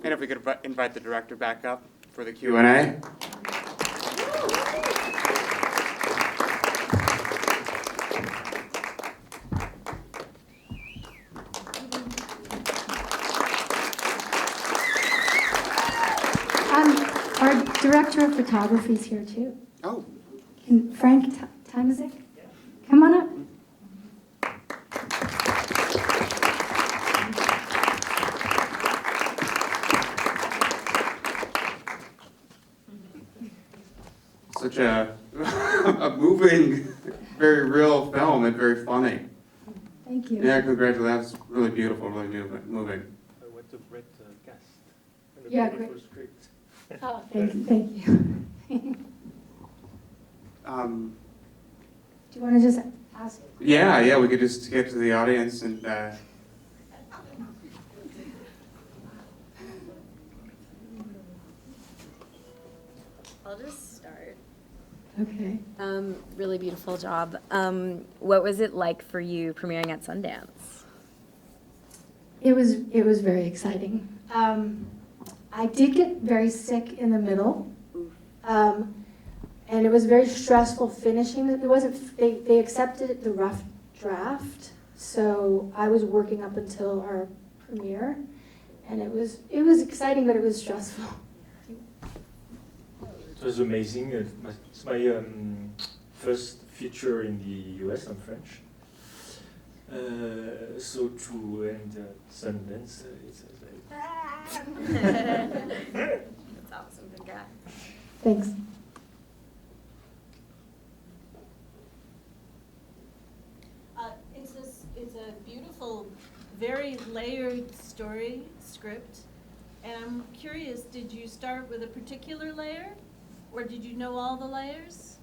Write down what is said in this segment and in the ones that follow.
And if we could invite the director back up for the Q&A. Our director of photography is here too. Oh. And Frank Timesick, come on up. Such a moving, very real film and very funny. Thank you. Yeah, congratulations. That's really beautiful, really moving. What a great cast. And a Yeah, beautiful great. script. Oh, thank you. Thank you. Do you want to just ask? Yeah, we could just get to the audience and I'll just start. Okay. Really beautiful job. What was it like for you premiering at Sundance? It was very exciting. I did get very sick in the middle, and it was very stressful finishing. It wasn't. They accepted the rough draft, so I was working up until our premiere, and it was exciting, but it was stressful. It was amazing. It's my first feature in the US. I'm French. So to end at Sundance, it's That's awesome, congrats. Thanks. It's a beautiful, very layered story script, and I'm curious, did you start with a particular layer, or did you know all the layers?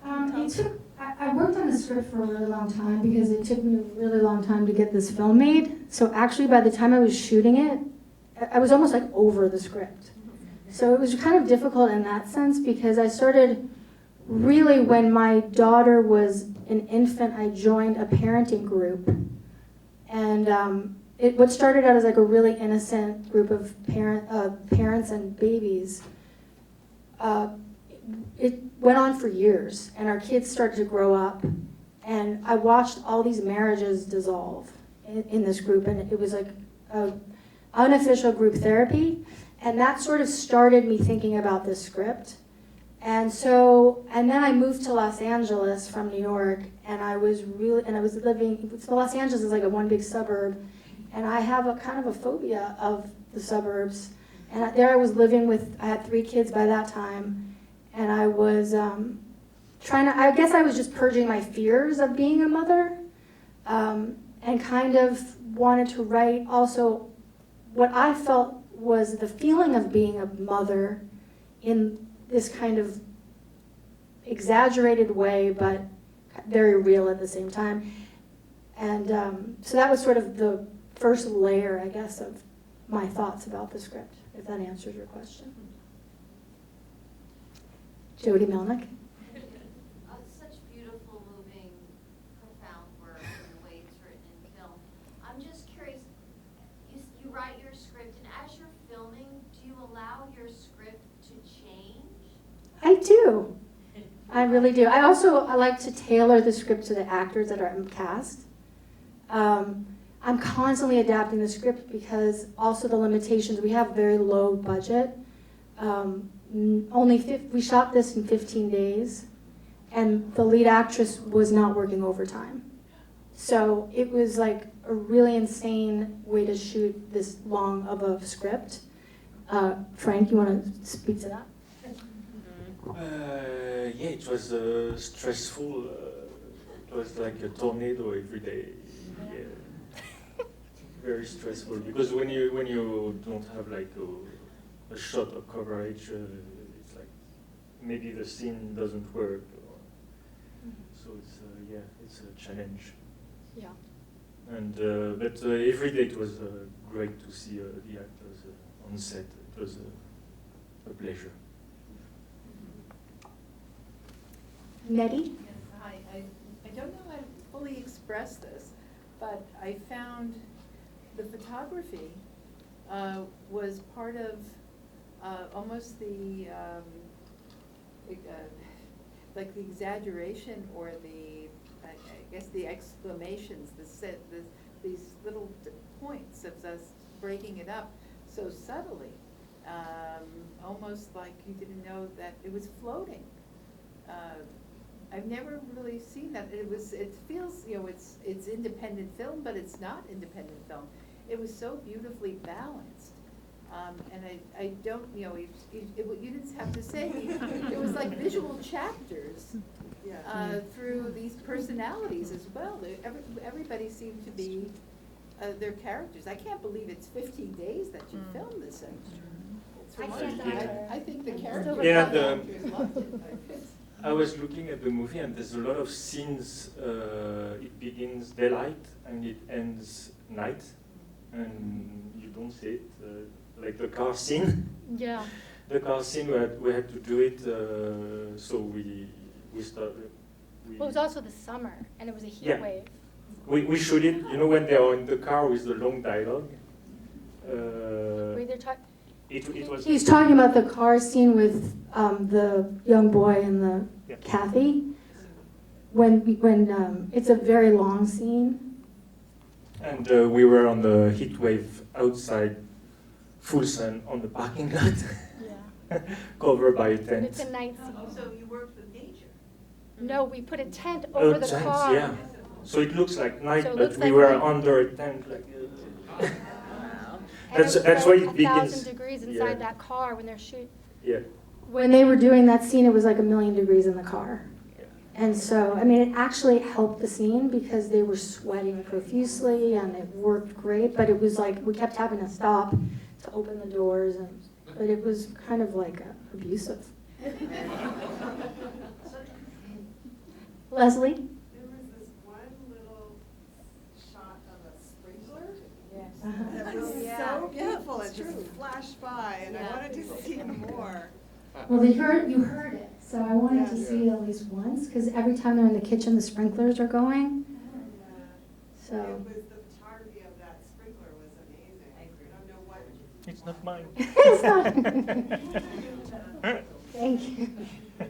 I worked on the script for a really long time because it took me a really long time to get this film made. So actually, by the time I was shooting it, I was almost like over the script. So it was kind of difficult in that sense because I started really when my daughter was an infant. I joined a parenting group, and what started out as like a really innocent group of parents and babies. It went on for years, and our kids started to grow up, and I watched all these marriages dissolve in this group, and it was like a unofficial group therapy, and that sort of started me thinking about this script. And then I moved to Los Angeles from New York, and I was living, Los Angeles is like a one big suburb, and I have a kind of a phobia of the suburbs, and there I was living with, I had 3 kids by that time, and I was I guess I was just purging my fears of being a mother, and kind of wanted to write also what I felt was the feeling of being a mother in this kind of exaggerated way, but very real at the same time. And so that was sort of the first layer, I guess, of my thoughts about the script, if that answers your question. Jody Melnick. Such beautiful, moving, profound work and the way it's written in film. I'm just curious, you write your script, and as you're filming, do you allow your script to change? I do. I really do. I like to tailor the script to the actors that are cast. I'm constantly adapting the script because also the limitations. We have very low budget. We shot this in 15 days, and the lead actress was not working overtime. So it was like a really insane way to shoot this long of a script. Frank, you want to speak to that? yeah, it was stressful. It was like a tornado every day. Yeah. Very stressful because when you don't have like a shot of coverage, it's like maybe the scene doesn't work. So it's a challenge. Yeah. And but every day it was great to see the actors on set. It was a pleasure. Nettie? Yes, hi. I don't know how to fully express this, but I found the photography was part of almost the, like the exaggeration or the, I guess the exclamations, these little points of us breaking it up so subtly, almost like you didn't know that it was floating. I've never really seen that. It feels, you know, it's independent film, but it's not independent film. It was so beautifully balanced. And I don't, you know, you didn't have to say, it was like visual chapters through these personalities as well. Everybody seemed to be their characters. I can't believe it's 15 days that you filmed this in. It's I can't remarkable. either. I think the characters, Yeah, the the- actors loved it. I was looking at the movie, and there's a lot of scenes. It begins daylight and it ends night, and you don't see it. Like the car scene. Yeah. The car scene, we had to do it, so we started. Well, it was also the summer, and it was a heat Yeah. wave. We shoot it, you know, when they are in the car with the long dialogue. Wait, they're talking. It was. He's talking about the car scene with the young boy and the Yeah. Kathy. When it's a very long scene. And we were on the heat wave outside, full sun on the parking lot, Yeah. covered by a But tent. it's a night scene. So you worked with nature? No, we put a tent over the Tent, car. yeah. So it looks like night, So it but looks we like were night. under a tent, like. And That's it was that's like why it 1,000 begins. degrees inside Yeah. that car when they're shooting. Yeah. When they were doing that scene, it was like 1,000,000 degrees in the car. Yeah. And so, I mean, it actually helped the scene because they were sweating profusely and it worked great, but it was like, we kept having to stop to open the doors, and but it was kind of like abusive. Leslie? There was this one little shot of a sprinkler. Uh-huh. That was so beautiful, it just flashed by, and I Yeah. wanted to see more. Well, you heard it, so I wanted to Yeah. see it at least once, because every time they're in the kitchen, the sprinklers are going, so. It was, the photography of that sprinkler was amazing. I don't know what. It's not mine. It's not. Thank you. There's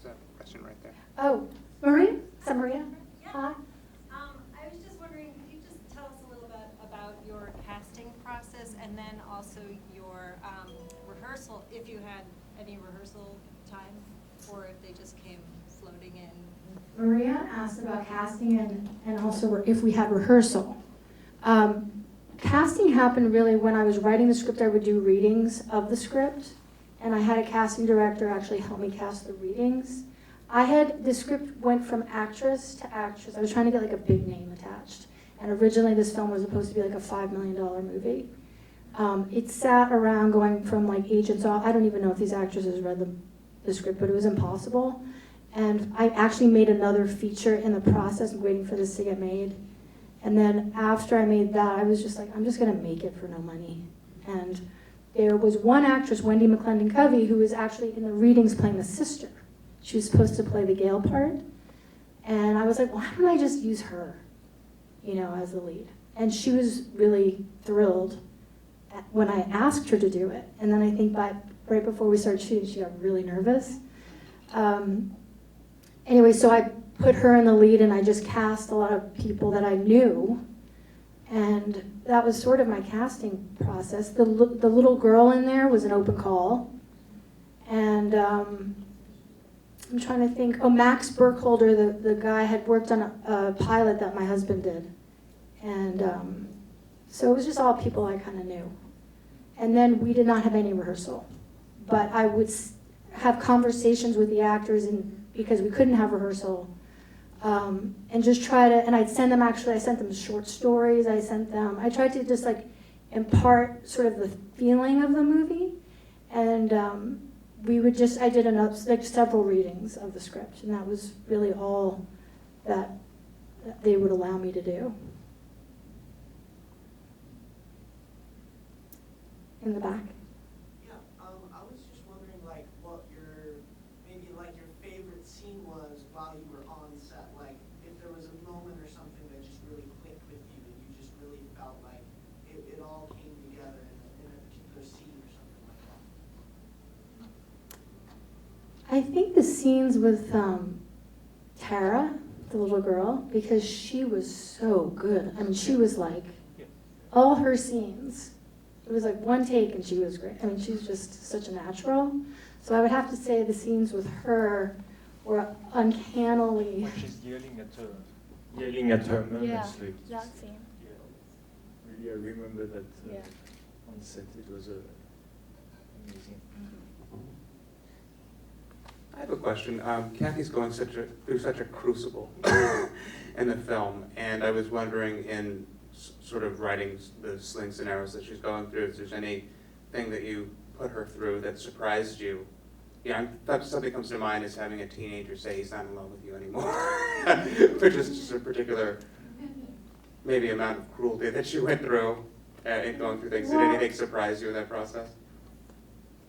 a question right there. Oh, Maria? Is that Maria? Hi. I was just wondering, could you just tell us a little bit about your casting process and then also your rehearsal, if you had any rehearsal time or if they just came floating in? Maria asked about casting and also if we had rehearsal. Casting happened really when I was writing the script. I would do readings of the script, and I had a casting director actually help me cast the readings. The script went from actress to actress. I was trying to get like a big name attached, and originally this film was supposed to be like a $5 million movie. It sat around going from like agents off. I don't even know if these actresses read the script, but it was impossible. And I actually made another feature in the process, waiting for this to get made. And then after I made that, I was just like, I'm just gonna make it for no money. And there was one actress, Wendy McClendon-Covey, who was actually in the readings playing the sister. She was supposed to play the Gail part. And I was like, why don't I just use her, you know, as the lead? And she was really thrilled when I asked her to do it. And then I think right before we started shooting, she got really nervous. Anyway, so I put her in the lead, and I just cast a lot of people that I knew, and that was sort of my casting process. The little girl in there was an open call, and I'm trying to think. Oh, Max Burkholder, the guy, had worked on a pilot that my husband did, and so it was just all people I kind of knew. And then we did not have any rehearsal, but I would have conversations with the actors, and because we couldn't have rehearsal. And just try to, and I sent them short stories, I tried to just like impart sort of the feeling of the movie, and I did like several readings of the script, and that was really all that they would allow me to do. In the back. Yeah, I was just wondering, like, what your favorite scene was while you were on set. Like, if there was a moment or something that just really clicked with you, and you just really felt like it I think the scenes with Tara, the little girl, because she was so good. I mean, she was like, all her scenes, it was like one take and she was great. I mean, she's just such a natural. So I would have to say the scenes with her were uncannily. When she's yelling at her mom, Yeah, it's like, that scene. yeah, really, I remember that Yeah. on set. It was amazing. I have a question. Kathy's going through such a crucible in the film, and I was wondering, in sort of writing the slings and arrows that she's going through, if there's anything that you put her through that surprised you. Yeah, thought something comes to mind is having a teenager say he's not in love with you anymore, which is just a particular, maybe amount of cruelty that she went through in going through things. Did Well, anything surprise you in that process?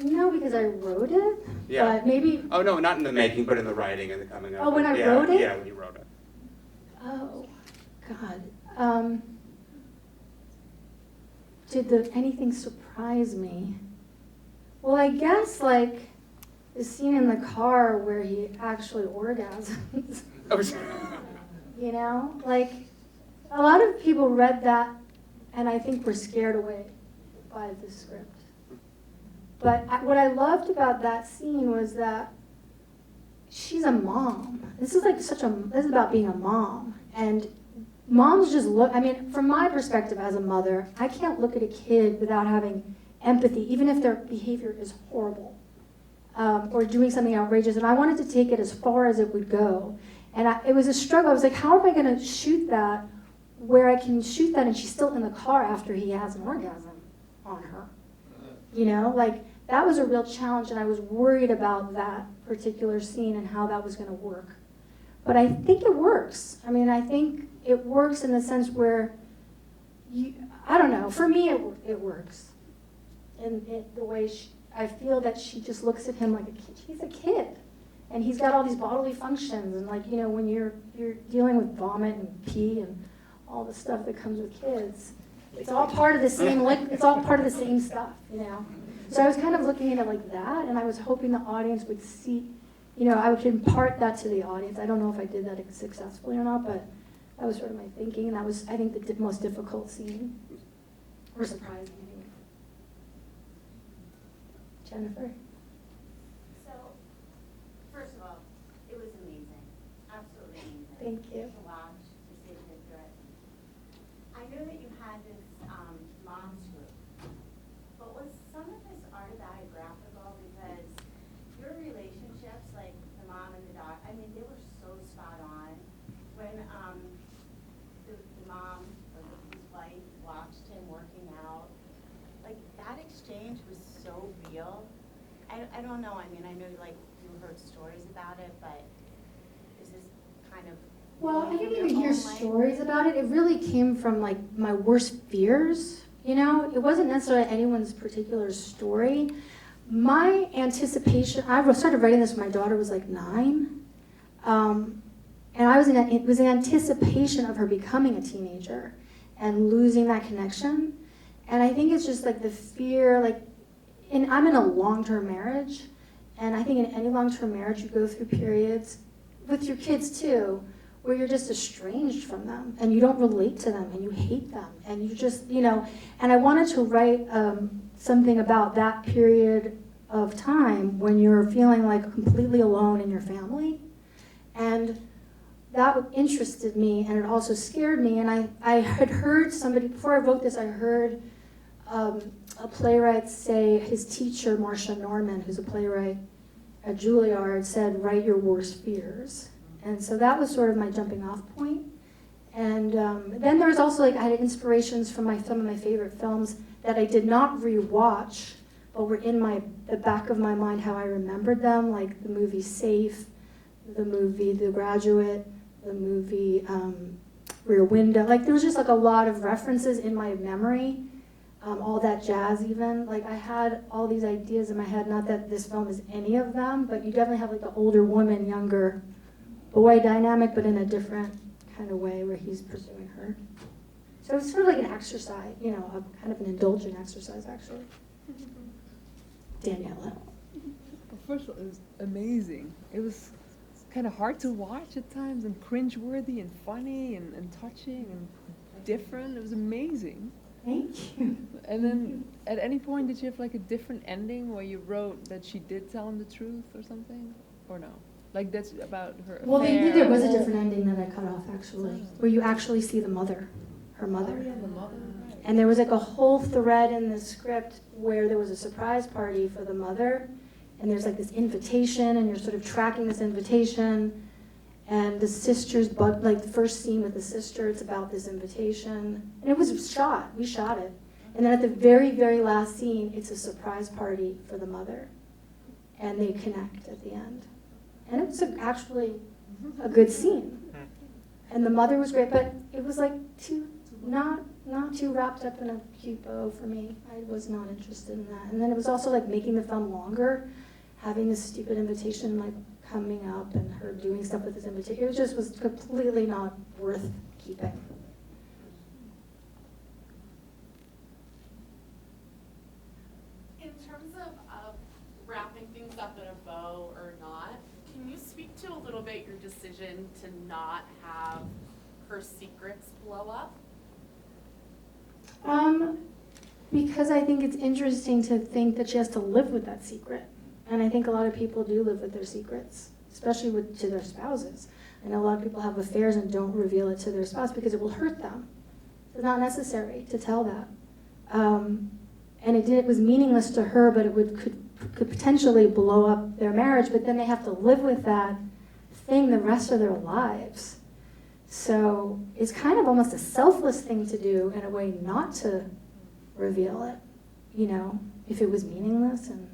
No, because I wrote it, Yeah. but maybe, Oh, no, not in the making, but in the writing and the coming up. Oh, when I Yeah, wrote it? Yeah, when you wrote it. oh, God. Did anything surprise me? Well, I guess like the scene in the car where he actually orgasms. You know, like a lot of people read that and I think were scared away by the script. But what I loved about that scene was that she's a mom. This is like this is about being a mom. And moms just look, I mean, from my perspective as a mother, I can't look at a kid without having empathy, even if their behavior is horrible or doing something outrageous. And I wanted to take it as far as it would go. And it was a struggle. I was like, how am I going to shoot that where I can shoot that and she's still in the car after he has an orgasm on her? You know, like that was a real challenge, and I was worried about that particular scene and how that was going to work. But I think it works. I mean, I think it works in the sense where, I don't know, for me it works. And the way I feel that she just looks at him like a kid. He's a kid. And he's got all these bodily functions. And like, you know, when you're dealing with vomit and pee and all the stuff that comes with kids, it's all part of the same, it's all part of the same stuff, you know. So I was kind of looking at it like that, and I was hoping the audience would see, you know, I would impart that to the audience. I don't know if I did that successfully or not, but that was sort of my thinking, and that was, I think, the most difficult scene, or surprising, I think. Jennifer? So, first of all, it was amazing, absolutely amazing. Thank you. To watch, to sit through it. I knew that you had this moms group, but was some of this autobiographical? Because your relationships, like the mom and the dog, I mean, they were so spot on. When the mom or his wife watched him working out, like that exchange was so real. I don't know, I mean, I know like you heard stories about it, but is this kind of Well, I didn't your even hear own life? stories about it. It really came from like my worst fears, you know? It wasn't necessarily anyone's particular story. My anticipation, I started writing this when my daughter was like 9. And it was in anticipation of her becoming a teenager and losing that connection. And I think it's just like the fear, like, I'm in a long-term marriage, and I think in any long-term marriage you go through periods, with your kids too, where you're just estranged from them, and you don't relate to them, and you hate them, and you just, you know, and I wanted to write something about that period of time when you're feeling like completely alone in your family. And that interested me, and it also scared me, and I had heard somebody, before I wrote this, I heard a playwright say, his teacher, Marcia Norman, who's a playwright at Juilliard, said, write your worst fears. And so that was sort of my jumping off point. And then there's also, like, I had inspirations from some of my favorite films that I did not rewatch, but were in the back of my mind how I remembered them, like the movie Safe, the movie The Graduate, the movie Rear Window. Like, there was just like a lot of references in my memory. All That Jazz even, like I had all these ideas in my head, not that this film is any of them, but you definitely have like the older woman, younger boy dynamic, but in a different kind of way where he's pursuing her. So it's sort of like an exercise, you know, a kind of an indulgent exercise actually. Daniela. first of all, it was amazing. It was kind of hard to watch at times, and cringeworthy, and funny, and touching, and different. It was amazing. Thank you. And then, at any point, did you have like a different ending where you wrote that she did tell him the truth or something, or no? Like that's about her Well, affair. there was a different ending that I cut off actually, where you actually see the mother, her mother. Oh, yeah, the mother. Right. And there was like a whole thread in the script where there was a surprise party for the mother, and there's like this invitation, and you're sort of tracking this invitation, and the sister's, like the first scene with the sister, it's about this invitation, and it was shot, we shot it. And then at the very, very last scene, it's a surprise party for the mother, and they connect at the end. And it was actually a good scene. And the mother was great, but it was like not too wrapped up in a cute bow for me. I was not interested in that. And then it was also like making the film longer, having this stupid invitation like coming up and her doing stuff with this invitation. It just was completely not worth keeping. In terms of wrapping things up in a bow or not, can you speak to a little bit your decision to not have her secrets blow up? Because I think it's interesting to think that she has to live with that secret. And I think a lot of people do live with their secrets, especially to their spouses. I know a lot of people have affairs and don't reveal it to their spouse because it will hurt them. It's not necessary to tell that. And it was meaningless to her, but it could potentially blow up their marriage, but then they have to live with that thing the rest of their lives. So it's kind of almost a selfless thing to do in a way not to reveal it, you know, if it was meaningless and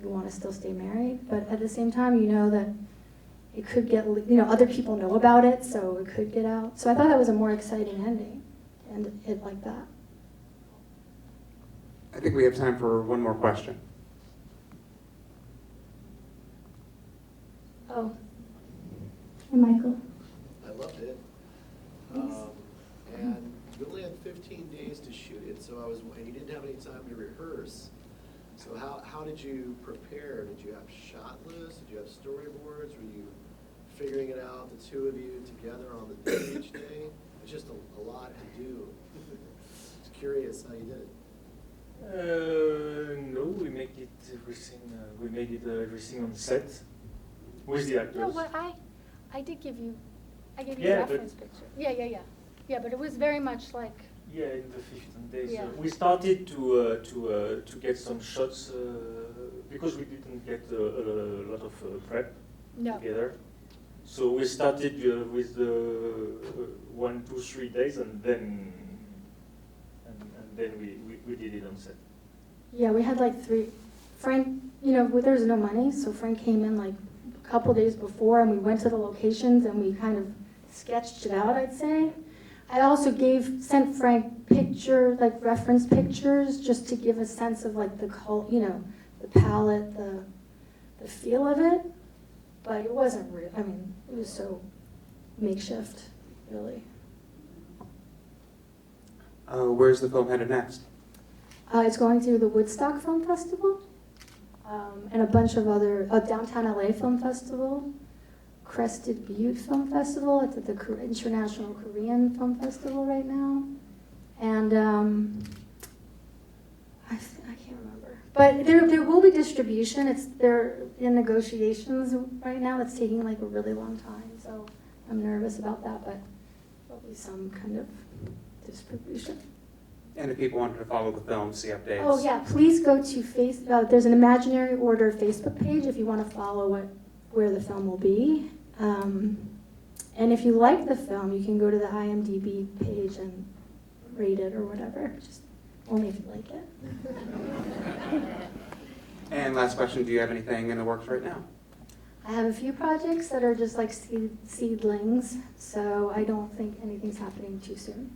you want to still stay married. But at the same time, you know that it could get, you know, other people know about it, so it could get out. So I thought that was a more exciting ending, and it like that. I think we have time for one more question. Oh. Hey, Michael. I loved it. Thanks. And you only had 15 days to shoot it, and you didn't have any time to rehearse. So how did you prepare? Did you have shot lists? Did you have storyboards? Were you figuring it out, the two of you together on the day each day? It's just a lot to do. Just curious how you did it. No, we make it everything. We made it everything on set with the actors. No, what I did give you, I gave you Yeah, a reference picture. Yeah, but it was very much like. Yeah, in the 15 days. Yeah. We started to get some shots because we didn't get a lot of prep together. So we started with the 1, 2, 3 days, and then we did it on set. Yeah, we had like 3. Frank, you know, there was no money, so Frank came in like a couple days before, and we went to the locations and we kind of sketched it out, I'd say. I also sent Frank like reference pictures, just to give a sense of like the palette, the feel of it. But it wasn't real. I mean, it was so makeshift, really. Where's the film headed next? It's going to the Woodstock Film Festival, and a bunch of other, Downtown LA Film Festival, Crested Butte Film Festival. It's at the International Korean Film Festival right now. And I can't remember. But there will be distribution. They're in negotiations right now. It's taking like a really long time. So I'm nervous about that, but there'll be some kind of distribution. And if people wanted to follow the film, see updates. Oh yeah, please go to there's an Imaginary Order Facebook page if you want to follow where the film will be. And if you like the film, you can go to the IMDb page and rate it or whatever. Just only if you like it. And last question, do you have anything in the works right now? I have a few projects that are just like seedlings, so I don't think anything's happening too soon.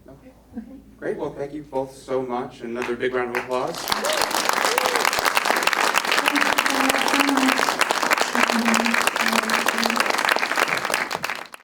Okay. Okay. Great. Well, thank you both so much. Another big round of applause.